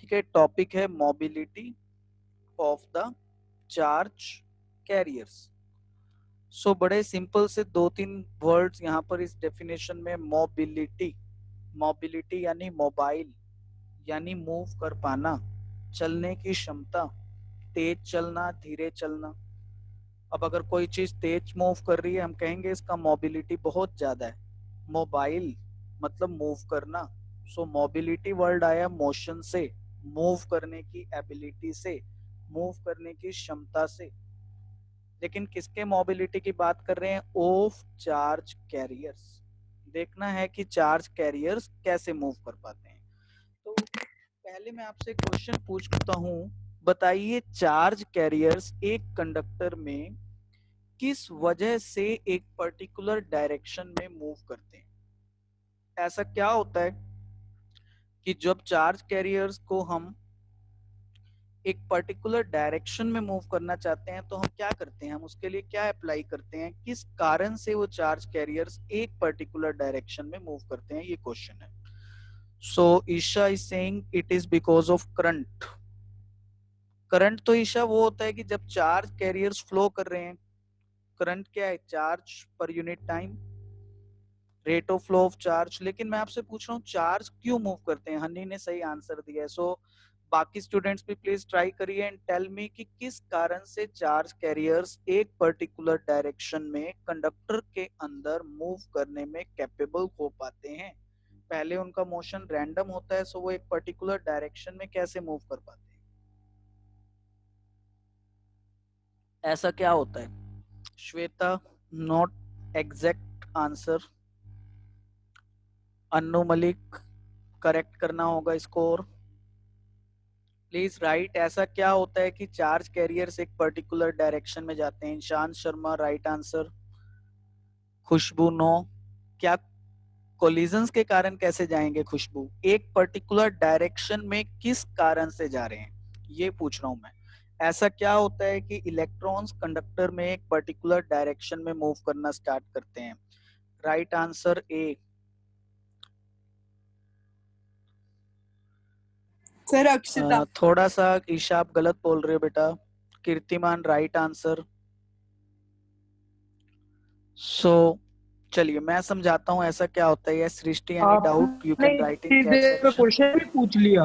ठीक है, टॉपिक है mobility of the charge carriers. So बड़े सिंपल से दो तीन वर्ड्स यहाँ पर इस डेफिनेशन में। मोबिलिटी, मोबिलिटी यानी मोबाइल, यानी मूव कर पाना, चलने की क्षमता, तेज चलना, धीरे चलना। अब अगर कोई चीज तेज मूव कर रही है, हम कहेंगे इसका मोबिलिटी बहुत ज्यादा है। मोबाइल मतलब मूव करना। सो मोबिलिटी वर्ड आया मोशन से, मूव करने की एबिलिटी से, मूव करने की क्षमता से। लेकिन किसके मोबिलिटी की बात कर रहे हैं? Of charge carriers. देखना है कि चार्ज कैरियर्स कैसे मूव कर पाते हैं। तो पहले मैं आपसे क्वेश्चन पूछता हूं, बताइए चार्ज कैरियर्स एक कंडक्टर में किस वजह से एक पर्टिकुलर डायरेक्शन में मूव करते हैं? ऐसा क्या होता है कि जब चार्ज कैरियर्स को हम एक पर्टिकुलर डायरेक्शन में मूव करना चाहते हैं तो हम क्या करते हैं? हम उसके लिए क्या अप्लाई करते हैं? किस कारण से वो चार्ज कैरियर्स एक पर्टिकुलर डायरेक्शन में मूव करते हैं, ये क्वेश्चन है। So Isha is saying it is because of current. Current तो ईशा वो होता है कि जब चार्ज कैरियर्स फ्लो कर रहे हैं। करंट क्या है? Charge per unit time, rate of flow of charge. लेकिन मैं आपसे पूछ रहा हूँ चार्ज क्यों मूव करते हैं? हनी ने सही आंसर दिया है। सो बाकी स्टूडेंट्स भी प्लीज ट्राई करिए एंड टेल मी कि किस कारण से चार्ज कैरियर्स एक पर्टिकुलर डायरेक्शन में कंडक्टर के अंदर मूव करने में कैपेबल हो पाते हैं। पहले उनका मोशन रैंडम होता है, सो वो एक पर्टिकुलर डायरेक्शन में कैसे मूव कर पाते हैं? ऐसा क्या होता है? Shweta, not exact answer. Annu Malik, correct करना होगा स्कोर। Please right. ऐसा क्या होता है कि चार्ज कैरियर्स एक पर्टिकुलर डायरेक्शन में जाते हैं? Ishant Sharma, right answer. Khushboo, no. क्या कोलिजन्स के कारण कैसे जाएंगे खुशबू? एक पर्टिकुलर डायरेक्शन में किस कारण से जा रहे हैं, ये पूछ रहा हूं मैं। ऐसा क्या होता है कि इलेक्ट्रॉन्स कंडक्टर में एक पर्टिकुलर डायरेक्शन में मूव करना स्टार्ट करते हैं? Right answer A. सर अक्षता। थोड़ा सा ईशा आप गलत बोल रहे हो बेटा। कीर्तिमान, राइट आंसर। सो चलिए मैं समझाता हूँ ऐसा क्या होता है। सृष्टि, एनी डाउट यू आपने कैन राइट इन इतनी चैट देर में सेक्शन। क्वेश्चन भी पूछ लिया।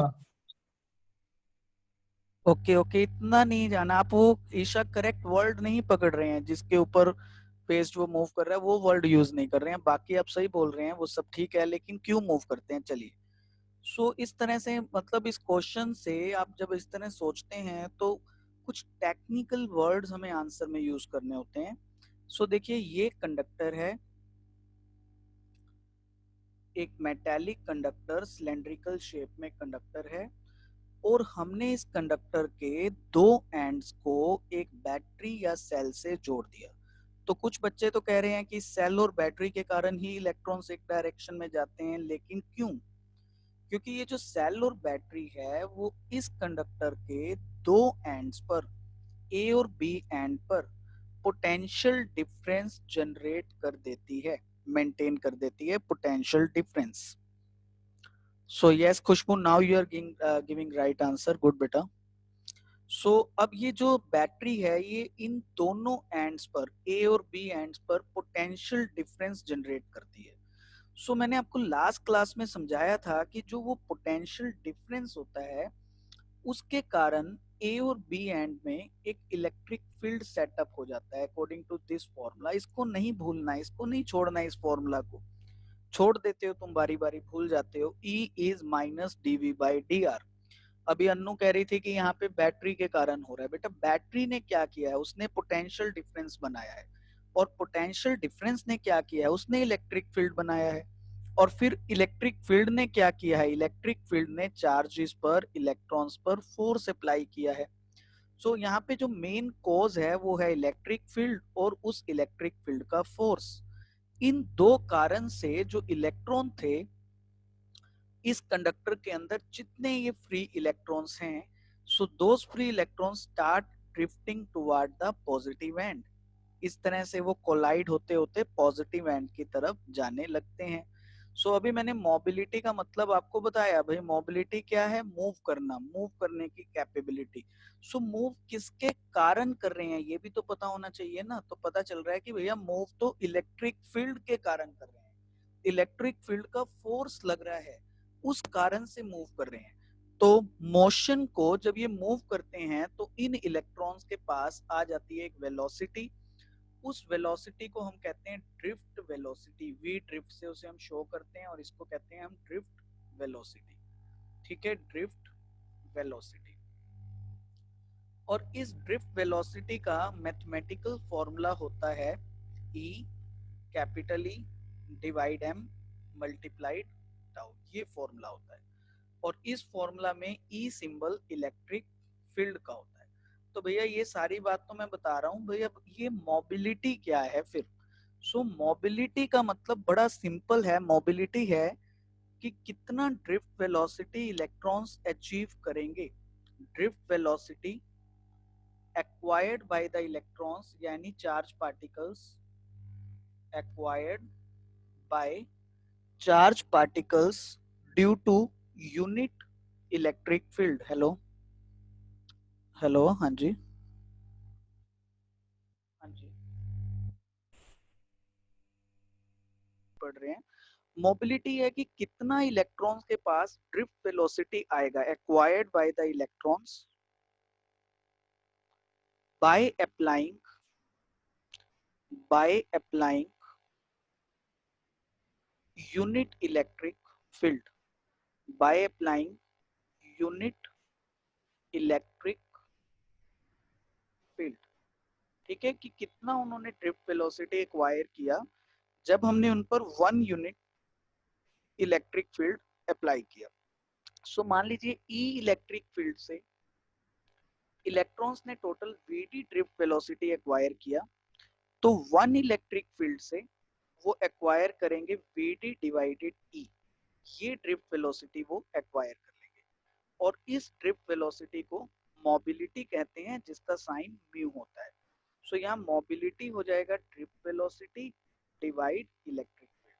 ओके ओके, इतना नहीं जाना आप। वो ईशा करेक्ट वर्ड नहीं पकड़ रहे हैं, जिसके ऊपर पेस्ट वो मूव कर रहा है वो वर्ड यूज नहीं कर रहे हैं। बाकी आप सही बोल रहे हैं, वो सब ठीक है, लेकिन क्यों मूव करते हैं? चलिए। सो इस तरह से मतलब इस क्वेश्चन से आप जब इस तरह सोचते हैं तो कुछ टेक्निकल वर्ड्स हमें आंसर में यूज करने होते हैं। सो देखिए, ये कंडक्टर है, एक मेटालिक कंडक्टर, सिलेंड्रिकल शेप में कंडक्टर है, और हमने इस कंडक्टर के दो एंड्स को एक बैटरी या सेल से जोड़ दिया। तो कुछ बच्चे तो कह रहे हैं कि सेल और बैटरी के कारण ही इलेक्ट्रॉन्स एक डायरेक्शन में जाते हैं, लेकिन क्यों? क्योंकि ये जो सेल और बैटरी है वो इस कंडक्टर के दो एंड्स पर, ए और बी एंड पर, पोटेंशियल डिफरेंस जनरेट कर देती है, मेंटेन कर देती है potential difference. So yes Khushbu, now you are giving right answer, good बेटा। सो अब ये जो बैटरी है ये इन दोनों एंड्स पर, ए और बी एंड्स पर पोटेंशियल डिफरेंस जनरेट करती है। सो मैंने आपको लास्ट क्लास में समझाया था कि जो वो पोटेंशियल डिफरेंस होता है उसके कारण ए और बी एंड में एक इलेक्ट्रिक फील्ड सेटअप हो जाता है अकॉर्डिंग टू दिस फॉर्मूला। इसको नहीं भूलना, इसको नहीं छोड़ना। इस फॉर्मूला को छोड़ देते हो तुम, बारी बारी भूल जाते हो। E is minus dv by D R. अभी अन्नू कह रही थी कि यहाँ पे बैटरी के कारण हो रहा है। बेटा बैटरी ने क्या किया है? उसने पोटेंशियल डिफरेंस बनाया है, और पोटेंशियल डिफरेंस ने क्या किया है? उसने इलेक्ट्रिक फील्ड बनाया है, और फिर इलेक्ट्रिक फील्ड ने क्या किया है? इलेक्ट्रिक फील्ड ने चार्जेस पर, इलेक्ट्रॉन्स पर फोर्स अप्लाई किया है। सो यहाँ पे जो मेन कॉज है वो है इलेक्ट्रिक फील्ड और उस इलेक्ट्रिक फील्ड का फोर्स। इन दो कारण से जो इलेक्ट्रॉन थे इस कंडक्टर के अंदर, जितने ये फ्री इलेक्ट्रॉन्स हैं, so those free electrons start drifting toward the positive end. इस तरह से वो कोलाइड होते होते पॉजिटिव एंड की तरफ जाने लगते हैं। सो अभी मैंने मोबिलिटी का मतलब आपको बताया। भाई मोबिलिटी क्या है? मूव करना, मूव करने की कैपेबिलिटी। सो मूव किसके कारण कर रहे हैं ये भी तो पता होना चाहिए ना। तो पता चल रहा है कि भैया मूव तो इलेक्ट्रिक फील्ड के कारण कर रहे हैं, इलेक्ट्रिक फील्ड का फोर्स लग रहा है, उस कारण से मूव कर रहे हैं। तो मोशन को जब ये मूव करते हैं तो इन इलेक्ट्रॉन्स के पास आ जाती है एक वेलोसिटी। उस वेलोसिटी को हम कहते हैं ड्रिफ्ट वेलोसिटी। वी ड्रिफ्ट से उसे हम शो करते हैं और इसको कहते हैं हम ड्रिफ्ट वेलोसिटी। ठीक है, ड्रिफ्ट वेलोसिटी। और इस ड्रिफ्ट वेलोसिटी का मैथमेटिकल फॉर्मूला होता है E capital E divide M multiplied tau. ये फॉर्मूला होता है। और इस फॉर्मूला में E सिंबल इलेक्ट्रिक फील्ड का होता है। तो भैया ये सारी बात तो मैं बता रहा हूँ भैया, ये मोबिलिटी क्या है फिर? सो मोबिलिटी का मतलब बड़ा सिंपल है। मोबिलिटी है कि कितना ड्रिफ्ट वेलोसिटी इलेक्ट्रॉन्स अचीव करेंगे। Drift velocity acquired by the electrons यानी charge particles, acquired by charge particles due to unit electric field. Hello hello, हाँ जी, हाँ जी, पढ़ रहे हैं। मोबिलिटी है कि कितना इलेक्ट्रॉन्स के पास ड्रिफ्ट वेलोसिटी आएगा, acquired by the electrons by applying, bye applying unit electric field, bye applying unit electric field. ठीक है, कि कितना उन्होंने ड्रिफ्ट वेलोसिटी एक्वायर किया जब हमने उन पर 1 यूनिट इलेक्ट्रिक फील्ड अप्लाई किया। सो मान लीजिए ई इलेक्ट्रिक फील्ड से इलेक्ट्रॉन्स ने total VD drift velocity acquire किया, तो 1 इलेक्ट्रिक फील्ड से वो एक्वायर करेंगे वीडी डिवाइडेड ई। ये ड्रिफ्ट वेलोसिटी वो एक्वायर कर लेंगे। और इस ड्रिफ्ट वेलोसिटी को मोबिलिटी कहते हैं, जिसका साइन म्यू होता है। सो यहाँ मोबिलिटी हो जाएगा drift velocity divide electric field.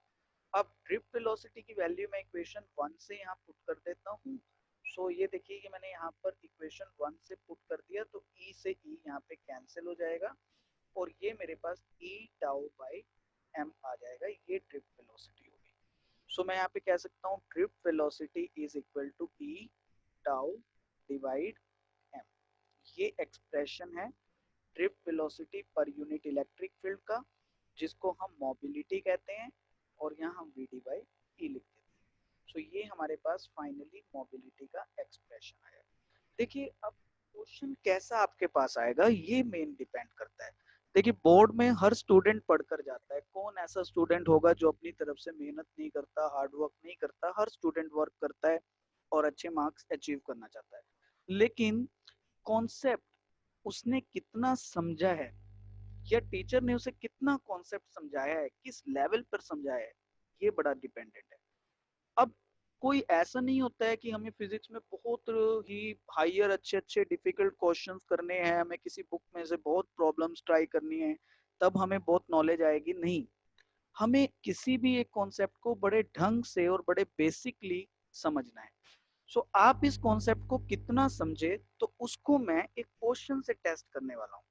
अब ड्रिफ्ट वेलोसिटी की वैल्यू मैं इक्वेशन 1 से यहाँ पुट कर देता हूँ। सो ये देखिए कि मैंने यहाँ पर इक्वेशन 1 से पुट कर दिया, तो ई से ई यहाँ पे कैंसिल हो जाएगा और ये मेरे पास ई टाउ बाई एम आ जाएगा। ये ड्रिफ्ट वेलोसिटी होगी। सो मैं यहाँ पे कह सकता हूँ drift velocity is equal to E tau divide M. ये एक्सप्रेशन है ड्रिफ्ट वेलोसिटी पर यूनिट इलेक्ट्रिक फील्ड का, जिसको हम मोबिलिटी कहते हैं और यहाँ हम वी डी बाई ई लिख देते हैं। सो ये हमारे पास फाइनली मोबिलिटी का एक्सप्रेशन आया। देखिए अब क्वेश्चन कैसा आपके पास आएगा ये मेन डिपेंड करता है। देखिए बोर्ड में हर स्टूडेंट पढ़कर जाता है, कौन ऐसा स्टूडेंट होगा जो अपनी तरफ से मेहनत नहीं करता, हार्ड वर्क नहीं करता। हर स्टूडेंट वर्क करता है और अच्छे मार्क्स अचीव करना चाहता है। लेकिन कॉन्सेप्ट उसने कितना समझा है या टीचर ने उसे कितना कॉन्सेप्ट समझाया है, किस लेवल पर समझाया है, ये बड़ा डिपेंडेंट है। अब कोई ऐसा नहीं होता है कि हमें फिजिक्स में बहुत ही हायर अच्छे अच्छे डिफिकल्ट क्वेश्चंस करने हैं, हमें किसी बुक में से बहुत प्रॉब्लम्स ट्राई करनी है तब हमें बहुत नॉलेज आएगी। नहीं, हमें किसी भी एक कॉन्सेप्ट को बड़े ढंग से और बड़े बेसिकली समझना है। सो आप इस कॉन्सेप्ट को कितना समझे तो उसको मैं एक क्वेश्चन से टेस्ट करने वाला हूँ।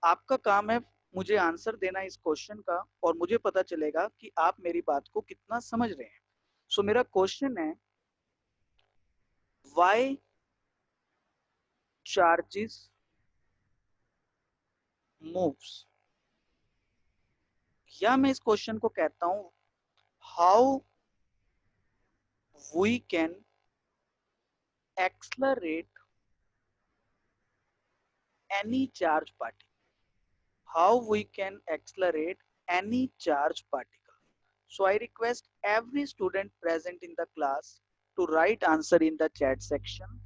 आपका काम है मुझे आंसर देना इस क्वेश्चन का और मुझे पता चलेगा कि आप मेरी बात को कितना समझ रहे हैं। सो मेरा क्वेश्चन है why charges moves, या मैं इस क्वेश्चन को कहता हूं how we can accelerate any charge particle, how we can accelerate any charge particle. So I request every student present in the class to write answer in the chat section.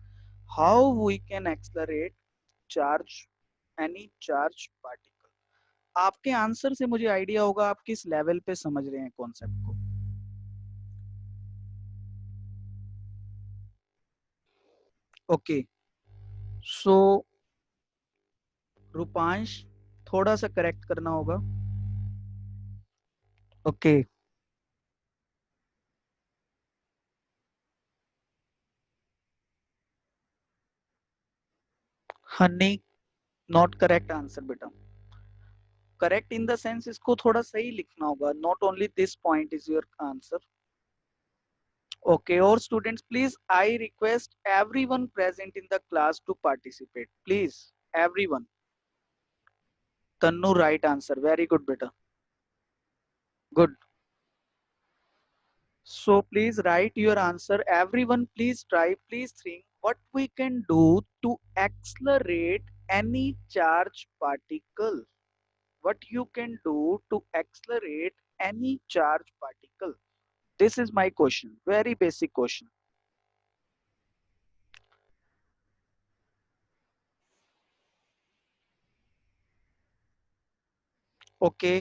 How we can accelerate charge any charge particle. आपके answer से मुझे idea होगा आप किस level पे समझ रहे हैं कॉन्सेप्ट को। ओके, सो रूपांश थोड़ा सा करेक्ट करना होगा। Okay, honey, not correct answer बेटा। करेक्ट इन द सेंस इसको थोड़ा सही लिखना होगा, not only this point is your answer. Okay, और students please I request everyone present in the class to participate, please everyone. Tannu right answer, very good बेटा, good. So please write your answer. Everyone please try, please think what we can do to accelerate any charge particle. What you can do to accelerate any charge particle. This is my question, very basic question. Okay,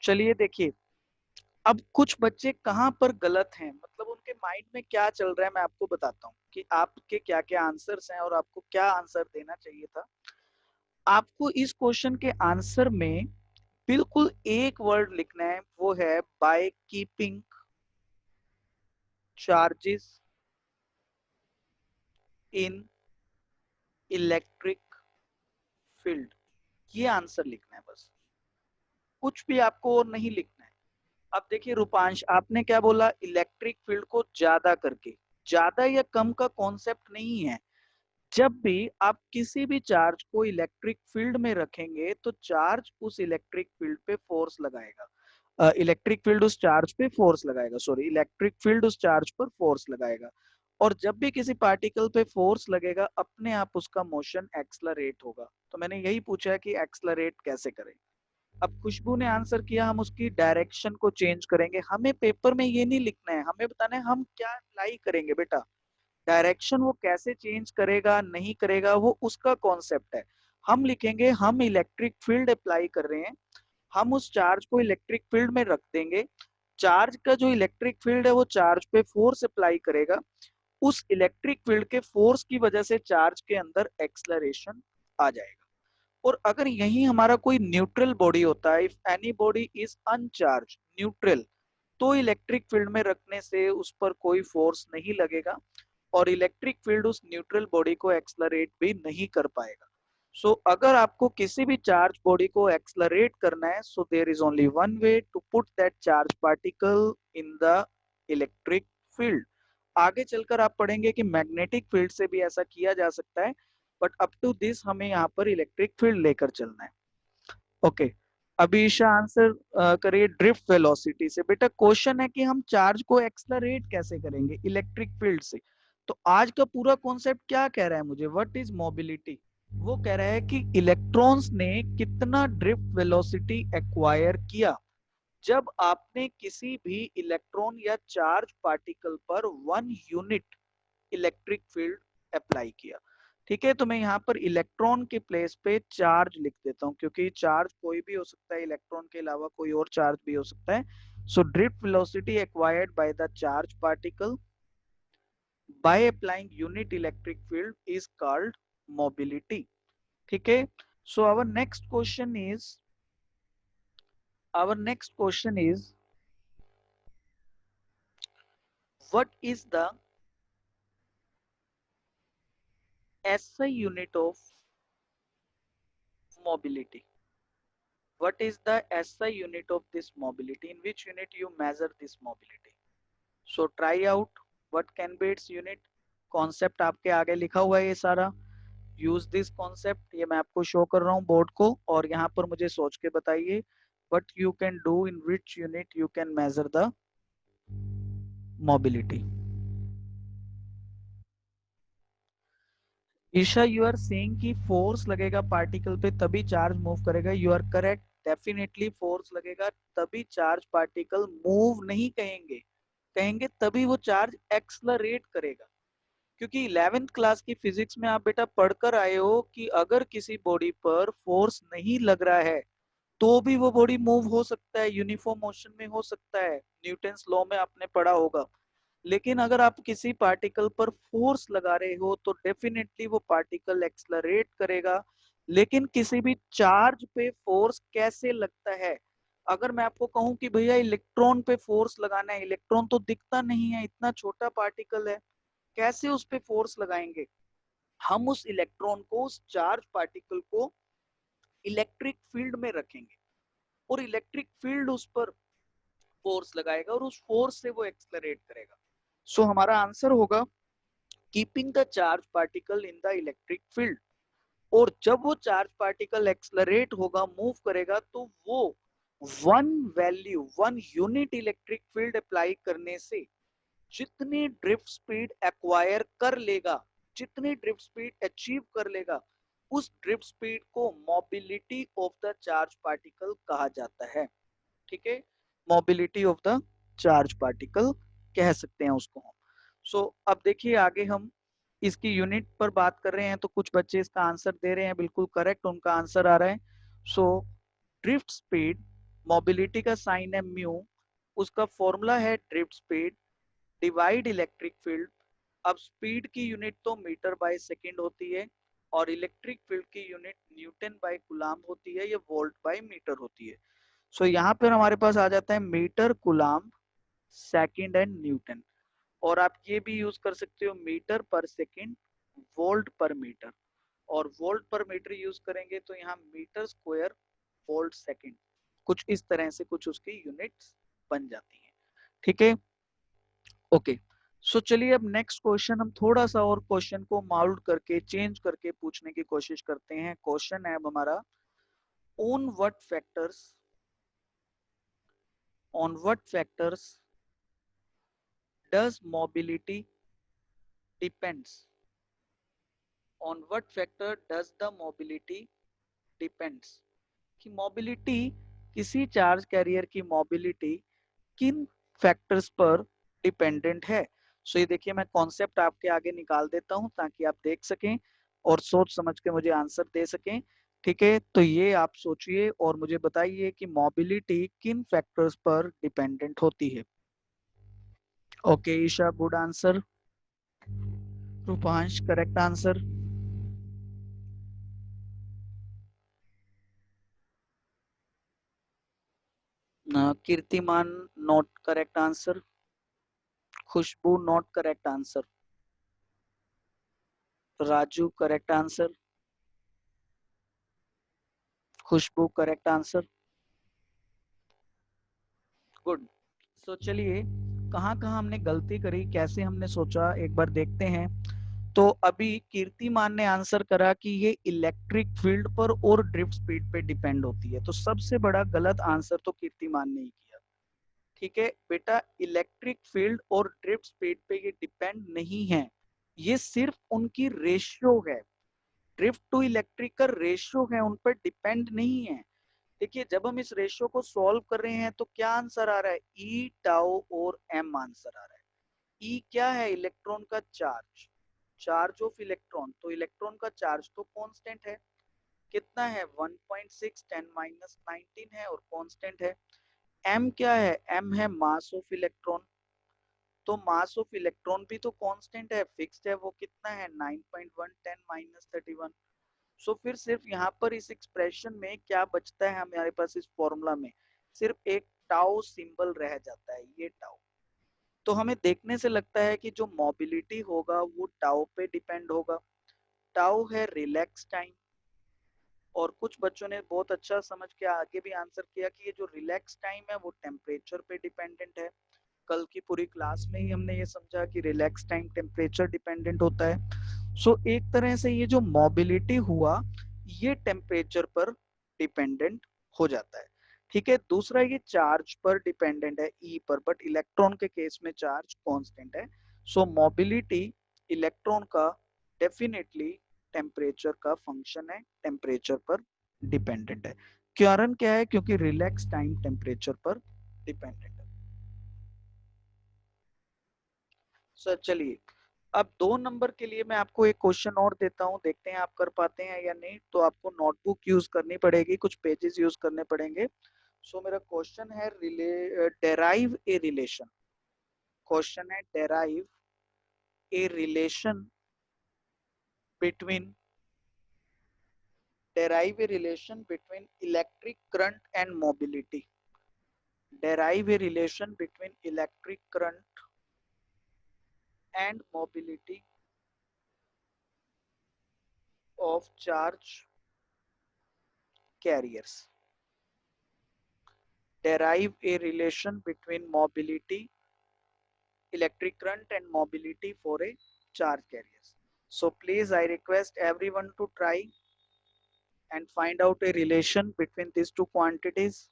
चलिए देखिए, अब कुछ बच्चे कहाँ पर गलत हैं, मतलब उनके माइंड में क्या चल रहा है, मैं आपको बताता हूँ कि आपके क्या क्या आंसर्स हैं और आपको क्या आंसर देना चाहिए था। आपको इस क्वेश्चन के आंसर में बिल्कुल एक वर्ड लिखना है, वो है by keeping charges in electric field. ये आंसर लिखना है बस, कुछ भी आपको और नहीं लिखना है। अब देखिए रूपांश, आपने क्या बोला, इलेक्ट्रिक फील्ड को ज्यादा करके, ज्यादा या कम का कॉन्सेप्ट नहीं है। जब भी आप किसी भी चार्ज को इलेक्ट्रिक फील्ड में रखेंगे तो चार्ज उस इलेक्ट्रिक फील्ड पे फोर्स लगाएगा, इलेक्ट्रिक फील्ड उस चार्ज पे फोर्स लगाएगा, सॉरी, इलेक्ट्रिक फील्ड उस चार्ज पर फोर्स लगाएगा। और जब भी किसी पार्टिकल पे फोर्स लगेगा अपने आप उसका मोशन एक्सलरेट होगा। तो मैंने यही पूछा है कि एक्सलरेट कैसे करें। अब खुशबू ने आंसर किया हम उसकी डायरेक्शन को चेंज करेंगे। हमें पेपर में ये नहीं लिखना है, हमें बताना है हम क्या अप्लाई करेंगे बेटा। डायरेक्शन वो कैसे चेंज करेगा नहीं करेगा वो उसका कॉन्सेप्ट है। हम लिखेंगे हम इलेक्ट्रिक फील्ड अप्लाई कर रहे हैं, हम उस चार्ज को इलेक्ट्रिक फील्ड में रख देंगे। चार्ज का जो इलेक्ट्रिक फील्ड है वो चार्ज पे फोर्स अप्लाई करेगा, उस इलेक्ट्रिक फील्ड के फोर्स की वजह से चार्ज के अंदर एक्सलरेशन आ जाएगा। और अगर यही हमारा कोई न्यूट्रल बॉडी होता है, if any body is अनचार्ज neutral, तो इलेक्ट्रिक फील्ड में रखने से उस पर कोई फोर्स नहीं लगेगा और इलेक्ट्रिक फील्ड उस न्यूट्रल बॉडी को एक्सलरेट भी नहीं कर पाएगा। सो अगर आपको किसी भी चार्ज बॉडी को एक्सलरेट करना है, so there is only one way to put that charge particle in the electric field. आगे चलकर आप पढ़ेंगे कि मैग्नेटिक फील्ड से भी ऐसा किया जा सकता है, बट अप टू दिस हमें यहाँ पर इलेक्ट्रिक फील्ड लेकर चलना है। ओके, अभी ईशा आंसर करिए ड्रिफ्ट वेलोसिटी से। बेटा क्वेश्चन है कि हम चार्ज को एक्सलरेट कैसे करेंगे इलेक्ट्रिक फील्ड से। तो आज का पूरा कॉन्सेप्ट क्या कह रहा है मुझे, व्हाट इज मोबिलिटी। वो कह रहा है कि इलेक्ट्रॉन्स ने कितना ड्रिफ्ट वेलोसिटी एक्वायर किया जब आपने किसी भी इलेक्ट्रॉन या चार्ज पार्टिकल पर 1 यूनिट इलेक्ट्रिक फील्ड अप्लाई किया। ठीक है, तो मैं यहाँ पर इलेक्ट्रॉन के प्लेस पे चार्ज लिख देता हूँ, क्योंकि चार्ज कोई भी हो सकता है, इलेक्ट्रॉन के अलावा कोई और चार्ज भी हो सकता है। So drift velocity acquired by the charge particle by applying unit electric field is called mobility. ठीक है, so our next question is what is the SI unit of mobility? What is the SI unit of this mobility? In which unit you measure this mobility? So try out what can be its unit. Concept आपके आगे लिखा हुआ है ये सारा। Use this concept, ये मैं आपको शो कर रहा हूँ बोर्ड को, और यहाँ पर मुझे सोच के बताइए what you can do, in which unit you can measure the mobility. Isha, you are saying कि फोर्स लगेगा पार्टिकल पे तभी चार्ज मूव करेगा। You are correct, definitely force लगेगा तभी चार्ज पार्टिकल मूव नहीं कहेंगे, कहेंगे तभी वो चार्ज एक्सलरेट करेगा। क्योंकि 11th क्लास की फिजिक्स में आप बेटा पढ़कर आए हो कि अगर किसी बॉडी पर फोर्स नहीं लग रहा है तो भी वो बॉडी मूव हो सकता है, यूनिफॉर्म मोशन में हो सकता है, न्यूटन्स लॉ में आपने पढ़ा होगा। लेकिन अगर आप किसी पार्टिकल पर फोर्स लगा रहे हो तो डेफिनेटली वो पार्टिकल एक्सलरेट करेगा। लेकिन किसी भी चार्ज पे फोर्स कैसे लगता है, अगर मैं आपको कहूं कि भैया इलेक्ट्रॉन पे फोर्स लगाना है, इलेक्ट्रॉन तो दिखता नहीं है, इतना छोटा पार्टिकल है, कैसे उस पे फोर्स लगाएंगे। हम उस इलेक्ट्रॉन को, उस चार्ज पार्टिकल को इलेक्ट्रिक फील्ड में रखेंगे और इलेक्ट्रिक फील्ड उस पर फोर्स लगाएगा और उस फोर्स से वो एक्सलरेट करेगा। सो हमारा आंसर होगा keeping the charge particle in the electric field. और जब वो चार्ज पार्टिकल एक्सलरेट होगा, मूव करेगा, तो वो one value, one unit electric field apply करने से जितनी ड्रिफ्ट स्पीड एक्वायर कर लेगा, जितनी ड्रिफ्ट स्पीड अचीव कर लेगा, उस ड्रिफ्ट स्पीड को mobility of the charge particle कहा जाता है। ठीक है, mobility of the charge particle कह सकते हैं उसको हम। सो अब देखिए आगे हम इसकी यूनिट पर बात कर रहे हैं, तो कुछ बच्चे इसका आंसर दे रहे हैं, बिल्कुल करेक्ट उनका आंसर आ रहा है। सो ड्रिफ्ट स्पीड, मोबिलिटी का साइन है म्यू, उसका फॉर्मूला है drift speed divide electric field. अब स्पीड की यूनिट तो मीटर बाय सेकंड होती है और इलेक्ट्रिक फील्ड की यूनिट न्यूटन बाय कूलाम होती है, या वोल्ट बाय मीटर होती है। सो यहाँ पर हमारे पास आ जाता है metre coulomb second and newton. और आप ये भी यूज कर सकते हो मीटर पर सेकंड, वोल्ट पर मीटर। और वोल्ट पर मीटर यूज करेंगे तो यहाँ मीटर स्क्वायर वोल्ट सेकंड, कुछ इस तरह से कुछ उसकी यूनिट्स बन जाती हैं। ठीक है, ओके। सो चलिए अब नेक्स्ट क्वेश्चन हम थोड़ा सा और क्वेश्चन को माउल्ड करके, चेंज करके पूछने की कोशिश करते हैं। क्वेश्चन है अब हमारा, on what factors, on what factors does mobility depends, on what factor does the mobility depends, कि मोबिलिटी, किसी चार्ज कैरियर की मोबिलिटी किन फैक्टर्स पर डिपेंडेंट है। सो ये देखिए मैं कॉन्सेप्ट आपके आगे निकाल देता हूं ताकि आप देख सकें और सोच समझ के मुझे आंसर दे सकें। ठीक है, तो ये आप सोचिए और मुझे बताइए कि मोबिलिटी किन फैक्टर्स पर डिपेंडेंट होती है। Okay Isha, good answer. Rupansh, correct answer. Kirtiman, not correct answer. Khushboo, not correct answer. Raju, correct answer. Khushboo, correct answer. Good. So चलिए कहाँ कहाँ हमने गलती करी, कैसे हमने सोचा, एक बार देखते हैं। तो अभी कीर्तिमान ने आंसर करा कि ये इलेक्ट्रिक फील्ड पर और ड्रिफ्ट स्पीड पे डिपेंड होती है, तो सबसे बड़ा गलत आंसर तो कीर्तिमान ने ही किया। ठीक है बेटा, इलेक्ट्रिक फील्ड और ड्रिफ्ट स्पीड पे ये डिपेंड नहीं है, ये सिर्फ उनकी रेशियो है, ड्रिफ्ट टू इलेक्ट्रिक का रेशियो है, उन पर डिपेंड नहीं है। देखिए जब हम इस रेशियो को सॉल्व कर रहे हैं तो क्या आंसर आ रहा है, ई टाउ और एम आंसर आ रहा है। ई क्या है, इलेक्ट्रॉन का चार्ज, चार्ज ऑफ इलेक्ट्रॉन, तो इलेक्ट्रॉन का चार्ज तो कांस्टेंट है, कितना है 1.6 10 माइनस 19 है और कांस्टेंट है। एम क्या है, एम है मास ऑफ इलेक्ट्रॉन, तो मास ऑफ इलेक्ट्रॉन भी तो कांस्टेंट है, फिक्स्ड है, वो कितना है 9.1 10 माइनस 31। सो फिर सिर्फ यहाँ पर इस एक्सप्रेशन में क्या बचता है हमारे पास, इस फॉर्मूला में सिर्फ एक टाउ सिंबल रह जाता है, ये टाउ। तो हमें देखने से लगता है कि जो मोबिलिटी होगा वो टाउ पे डिपेंड होगा। टाउ है रिलैक्स टाइम, और कुछ बच्चों ने बहुत अच्छा समझ के आगे भी आंसर किया कि ये जो रिलैक्स टाइम है वो टेम्परेचर पे डिपेंडेंट है। कल की पूरी क्लास में ही हमने ये समझा कि रिलैक्स टाइम टेम्परेचर डिपेंडेंट होता है। सो एक तरह से ये जो मोबिलिटी हुआ ये टेम्परेचर पर डिपेंडेंट हो जाता है। ठीक है, दूसरा ये चार्ज पर डिपेंडेंट है, ई पर, बट इलेक्ट्रॉन के केस में चार्ज कांस्टेंट है। सो मोबिलिटी इलेक्ट्रॉन का डेफिनेटली टेम्परेचर का फंक्शन है, टेम्परेचर पर डिपेंडेंट है। कारण क्या है, क्योंकि रिलैक्स टाइम टेम्परेचर पर डिपेंडेंट है। सर चलिए अब 2 नंबर के लिए मैं आपको एक क्वेश्चन और देता हूं, देखते हैं आप कर पाते हैं या नहीं। तो आपको नोटबुक यूज करनी पड़ेगी, कुछ पेजेस यूज करने पड़ेंगे। सो मेरा क्वेश्चन है डेराइव ए रिलेशन, क्वेश्चन है derive a relation between, derive a relation between electric current and mobility, derive a relation between electric current and mobility of charge carriers. Derive a relation between mobility, electric current and mobility for a charge carriers. So please, I request everyone to try and find out a relation between these two quantities.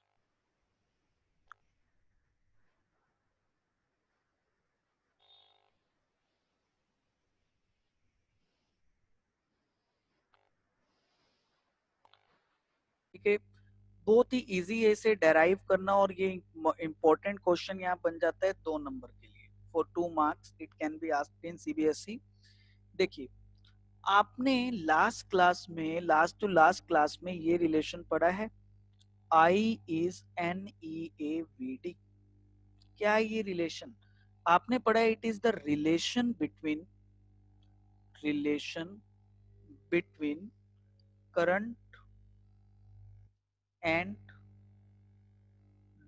ठीक है, बहुत ही easy है इसे derive करना, और ये important question यहाँ बन जाता है 2 नंबर के लिए, for 2 marks it can be asked in CBSE. देखिए, आपने लास्ट टू लास्ट क्लास में ये रिलेशन पढ़ा है, I is N E A V D. क्या है ये रिलेशन? आपने पढ़ा है it is the relation between current and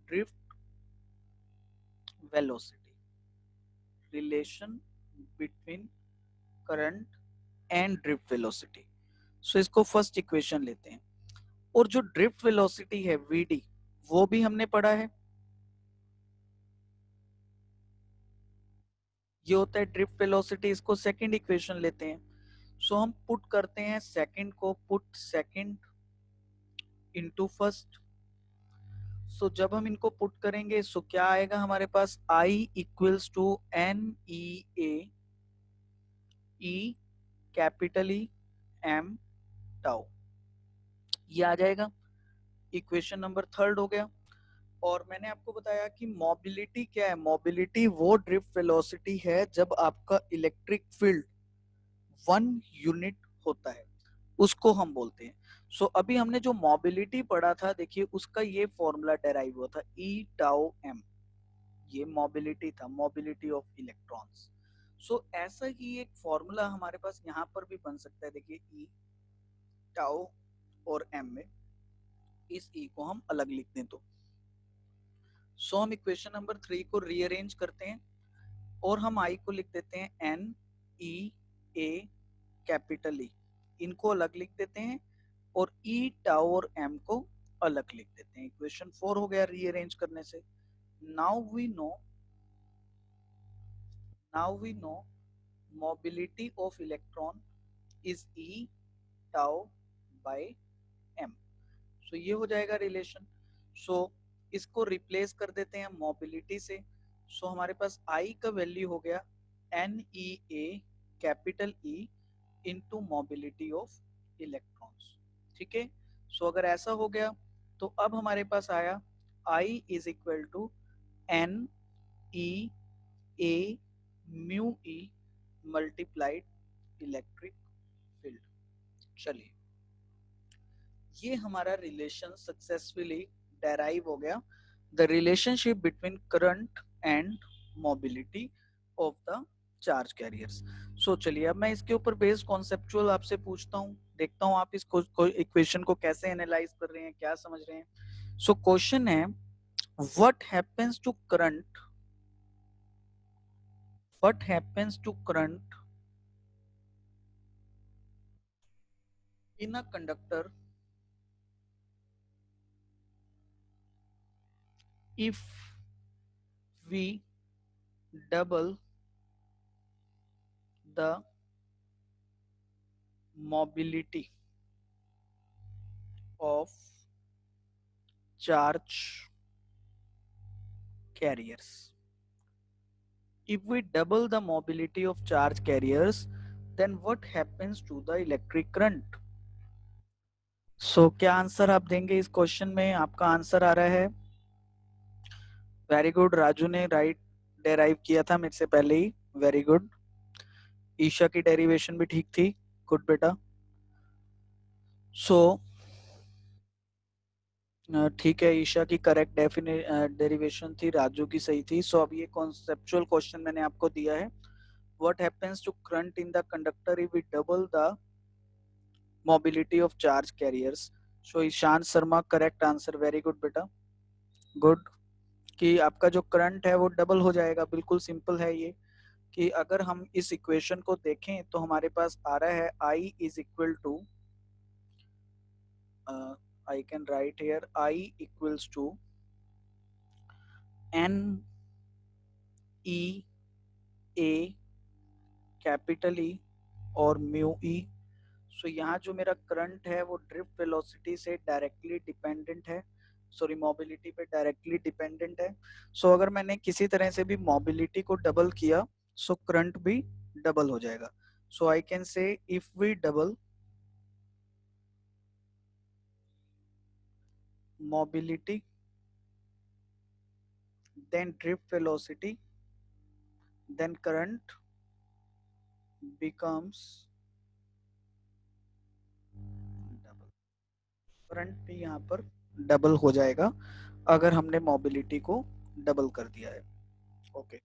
drift velocity. Relation between current and drift velocity. So इसको फर्स्ट इक्वेशन लेते हैं, और जो ड्रिफ्ट वेलोसिटी है वीडी, वो भी हमने पढ़ा है, ये होता है ड्रिफ्ट वेलोसिटी। इसको सेकंड इक्वेशन लेते हैं। सो हम पुट करते हैं सेकंड को, put second into first. So जब हम इनको पुट करेंगे, सो क्या आएगा हमारे पास, I equals to N E capital E M tau, ये आ जाएगा। इक्वेशन नंबर थर्ड हो गया। और मैंने आपको बताया कि मोबिलिटी क्या है, मोबिलिटी वो ड्रिफ्ट वेलोसिटी है जब आपका इलेक्ट्रिक फील्ड 1 यूनिट होता है, उसको हम बोलते हैं। सो अभी हमने जो मोबिलिटी पढ़ा था, देखिए उसका ये फॉर्मूला डेराइव हुआ था, ई टाउ एम, ये मोबिलिटी था, मोबिलिटी ऑफ इलेक्ट्रॉन्स। सो ऐसा ही एक फॉर्मूला हमारे पास यहाँ पर भी बन सकता है। देखिए ई टाउ और एम में इस ई को हम अलग लिख दें तो, सो हम इक्वेशन नंबर 3 को रीअरेंज करते हैं, और हम आई को लिख देते हैं एन ई ए कैपिटल ई, इनको अलग लिख देते हैं, और ई टाउ और एम को अलग लिख देते हैं। इक्वेशन 4 हो गया रीअरेंज करने से। Now we know mobility of electron is E tau by M. So ये हो जाएगा रिलेशन। सो इसको रिप्लेस कर देते हैं मोबिलिटी से। सो हमारे पास आई का वैल्यू हो गया N E A capital E into mobility of electrons. ठीक है, सो अगर ऐसा हो गया तो अब हमारे पास आया I is equal to N E A mu E multiplied electric field. चलिए, ये हमारा रिलेशन सक्सेसफुली डेराइव हो गया, the relationship between current and mobility of the charge carriers. So चलिए, अब मैं इसके ऊपर बेस्ड कॉन्सेप्चुअल आपसे पूछता हूँ, देखता हूँ आप इस इक्वेशन को कैसे एनालाइज कर रहे हैं, क्या समझ रहे हैं। सो क्वेश्चन है, what happens to current in a conductor if we double the mobility of charge carriers. If we double the mobility of charge carriers, then what happens to the electric current? So क्या answer आप देंगे इस question में? आपका answer आ रहा है, very good, Raju ने right derive किया था मेरे से पहले ही, वेरी गुड। ईशा की डेरिवेशन भी ठीक थी, गुड बेटा। सो ठीक है, ईशा की करेक्ट डेरिवेशन थी, राजू की सही थी। सो अब ये कॉन्सेप्चुअल क्वेश्चन मैंने आपको दिया है, what happens to current in the conductor if we double the mobility of charge carriers. So Ishan Sharma correct answer, very good बेटा, गुड। कि आपका जो करंट है वो डबल हो जाएगा, बिल्कुल सिंपल है ये, कि अगर हम इस इक्वेशन को देखें तो हमारे पास आ रहा है I is equal to I can write here I equals to N E A capital E और म्यू ई। सो यहाँ जो मेरा करंट है वो ड्रिफ्ट वेलोसिटी से डायरेक्टली डिपेंडेंट है, सॉरी मोबिलिटी पे डायरेक्टली डिपेंडेंट है। सो अगर मैंने किसी तरह से भी मोबिलिटी को डबल किया सो करंट भी डबल हो जाएगा। So I can say if we double mobility then drift velocity then current becomes double। Current भी यहाँ पर डबल हो जाएगा अगर हमने मोबिलिटी को डबल कर दिया है। Okay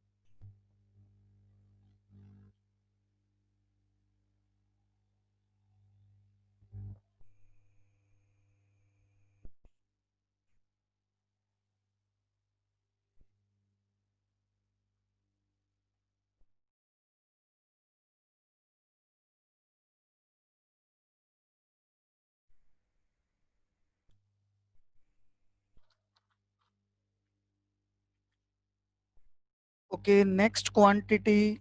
okay next quantity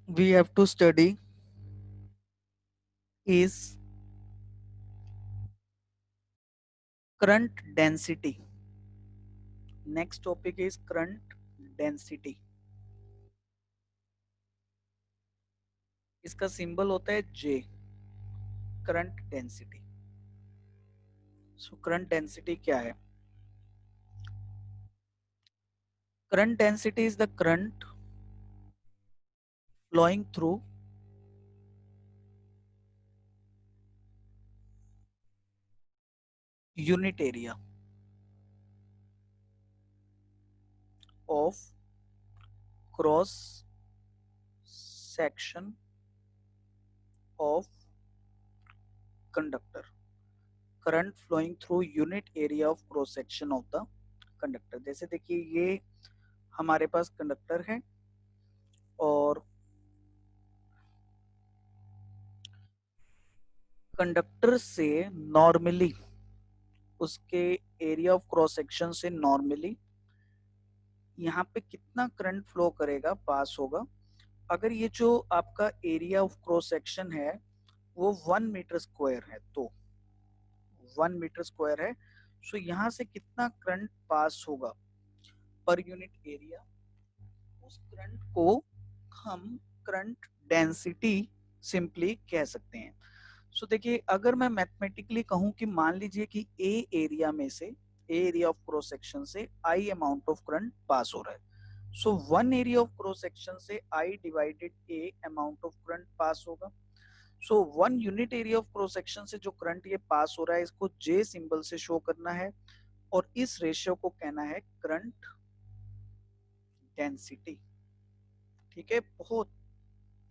we have to study is current density। next topic is current density। इसका सिंबल होता है J, current density. So current density क्या है? Current density is the current flowing through unit area of cross section of conductor। Current flowing through unit area of cross section of the conductor. जैसे देखिए ये हमारे पास conductor है और conductor से normally उसके एरिया ऑफ क्रॉस सेक्शन से normally यहाँ पे कितना करंट फ्लो करेगा, पास होगा। अगर ये जो आपका एरिया ऑफ क्रॉस सेक्शन है वो 1 मीटर स्क्वायर है तो 1 मीटर स्क्वायर है, सो यहाँ से कितना करंट पास होगा पर यूनिट एरिया, उस करंट को हम करंट डेंसिटी सिंपली कह सकते हैं। सो देखिए अगर मैं मैथमेटिकली कहूं कि मान लीजिए कि ए एरिया में से, A area of cross section से I amount of current pass हो रहा है, so 1 area of cross section से I divided A amount of current pass होगा। So 1 unit area of cross section से जो करंट ये पास हो रहा है इसको जे सिंबल से शो करना है और इस रेशियो को कहना है करंट डेंसिटी। ठीक है, बहुत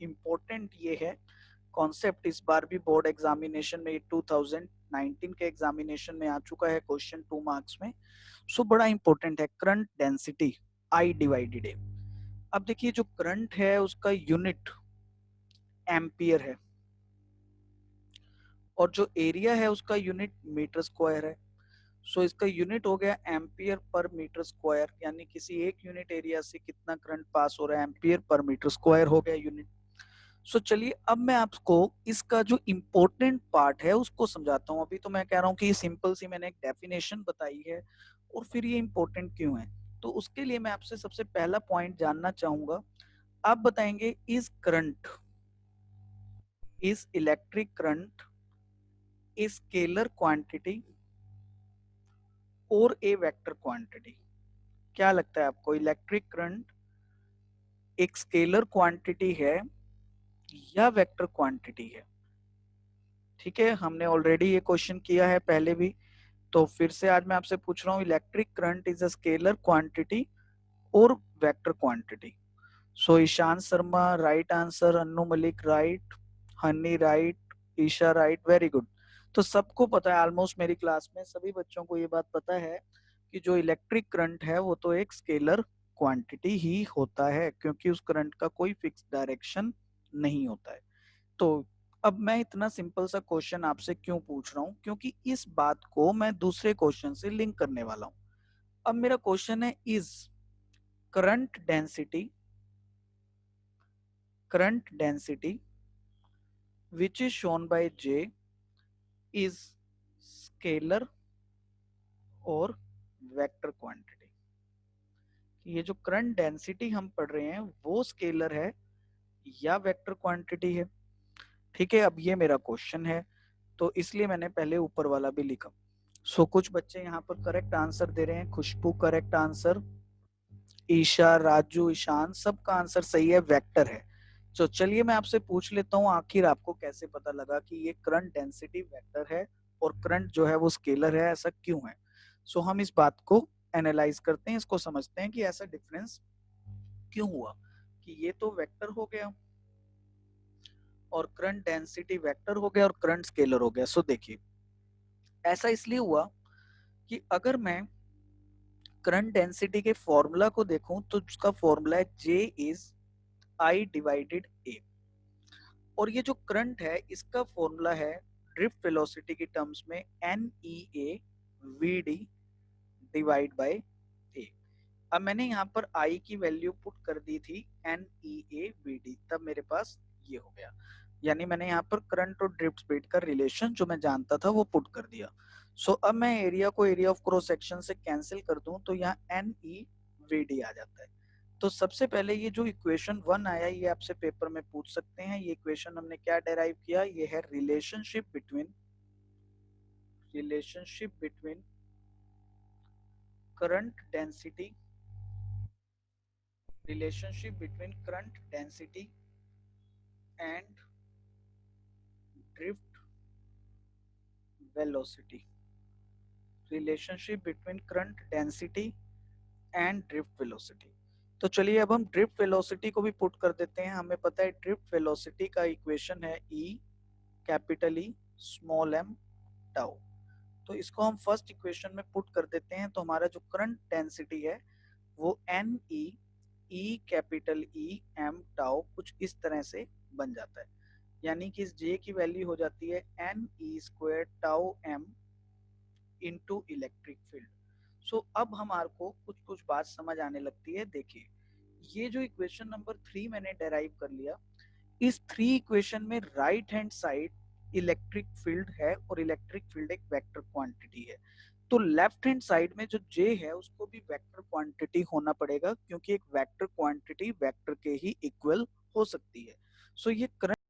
इंपॉर्टेंट ये है कॉन्सेप्ट। इस बार भी बोर्ड एग्जामिनेशन में 2019 के एग्जामिनेशन में आ चुका है क्वेश्चन 2 मार्क्स में। सो बड़ा इंपॉर्टेंट है करंट डेंसिटी आई डिवाइडेड ए। अब देखिए जो करंट है उसका यूनिट एम्पियर है और जो एरिया है उसका यूनिट मीटर स्क्वायर है। सो इसका यूनिट हो गया एम्पियर पर मीटर स्क्वायर, यानी किसी एक यूनिट एरिया से कितना करंट पास हो रहा है, एम्पियर पर मीटर स्क्वायर हो गया यूनिट। सो चलिए अब मैं आपको इसका जो इम्पोर्टेंट पार्ट है उसको समझाता हूँ। अभी तो मैं कह रहा हूँ कि ये सिंपल सी मैंने एक डेफिनेशन बताई है और फिर ये इम्पोर्टेंट क्यों है। तो उसके लिए मैं आपसे सबसे पहला पॉइंट जानना चाहूंगा। आप बताएंगे is current, is electric current a scalar quantity और ए वेक्टर क्वांटिटी? क्या लगता है आपको, इलेक्ट्रिक करंट एक स्केलर क्वांटिटी है या वेक्टर क्वांटिटी है? ठीक है, हमने ऑलरेडी ये क्वेश्चन किया है पहले भी, तो फिर से आज मैं आपसे पूछ रहा हूँ electric current is a scalar quantity और vector quantity? So Ishan Sharma right answer, Annu Malik right, honey right, Isha right, very good. तो सबको पता है, ऑलमोस्ट मेरी क्लास में सभी बच्चों को ये बात पता है कि जो इलेक्ट्रिक करंट है वो तो एक स्केलर क्वांटिटी ही होता है क्योंकि उस करंट का कोई फिक्स डायरेक्शन नहीं होता है। तो अब मैं इतना सिंपल सा क्वेश्चन आपसे क्यों पूछ रहा हूं, क्योंकि इस बात को मैं दूसरे क्वेश्चन से लिंक करने वाला हूं। अब मेरा क्वेश्चन है, is current density which is shown by J is scalar और वेक्टर क्वांटिटी। ये जो करंट डेंसिटी हम पढ़ रहे हैं वो स्केलर है या वेक्टर क्वांटिटी है। ठीक है, अब ये मेरा क्वेश्चन है तो इसलिए मैंने पहले ऊपर वाला भी लिखा। सो कुछ बच्चे यहाँ पर करेक्ट आंसर दे रहे हैं। खुशबू करेक्ट आंसर, ईशा, राजू, ईशान, सबका आंसर सही है, वेक्टर है। तो चलिए मैं आपसे पूछ लेता हूँ, आखिर आपको कैसे पता लगा कि ये करंट डेंसिटी वेक्टर है और करंट जो है वो स्केलर है, ऐसा क्यों है? सो हम इस बात को एनालाइज करते हैं, इसको समझते हैं कि ऐसा डिफरेंस क्यों हुआ कि ये तो वेक्टर हो गया और करंट डेंसिटी वेक्टर हो गया और करंट स्केलर हो गया। सो देखिए, ऐसा इसलिए हुआ कि अगर मैं करंट डेंसिटी के फॉर्मूला को देखूं तो उसका फॉर्मूला है J is I divided A, और ये जो करंट है इसका फॉर्मूला है ड्रिफ्ट वेलोसिटी की टर्म्स में NEA VD divide by A। अब मैंने यहाँ पर I की वैल्यू पुट कर दी थी NEA VD, तब मेरे पास ये हो गया, यानी मैंने यहाँ पर करंट और ड्रिफ्ट स्पीड का रिलेशन जो मैं जानता था वो पुट कर दिया। सो अब मैं एरिया को एरिया ऑफ क्रॉस सेक्शन से कैंसिल कर दूं तो यहाँ NEVD आ जाता है। तो सबसे पहले ये जो इक्वेशन 1 आया, ये आपसे पेपर में पूछ सकते हैं। ये इक्वेशन हमने क्या डेराइव किया? ये है relationship between current density and drift velocity. Relationship between current density and drift velocity. तो चलिए अब हम ड्रिफ्ट वेलोसिटी को भी पुट कर देते हैं। हमें पता है ड्रिफ्ट वेलोसिटी का इक्वेशन है E capital E small m tau. तो इसको हम फर्स्ट इक्वेशन में पुट कर देते हैं तो हमारा जो करंट डेंसिटी है वो NE E capital E m tau कुछ इस तरह से बन जाता है, यानी कि इस J की वैल्यू हो जाती है NE square tau m into electric field. So अब हमारे को कुछ कुछ बात समझ आने लगती है। देखिए, ये जो इक्वेशन नंबर 3 मैंने डेराइव कर लिया, इस 3 इक्वेशन में right hand side electric field है और इलेक्ट्रिक फील्ड एक वेक्टर क्वांटिटी है। तो लेफ्ट हैंड साइड में जो J है उसको भी वेक्टर क्वांटिटी होना पड़ेगा, क्योंकि एक वेक्टर क्वांटिटी वेक्टर के ही इक्वल हो सकती है। सो ये करंट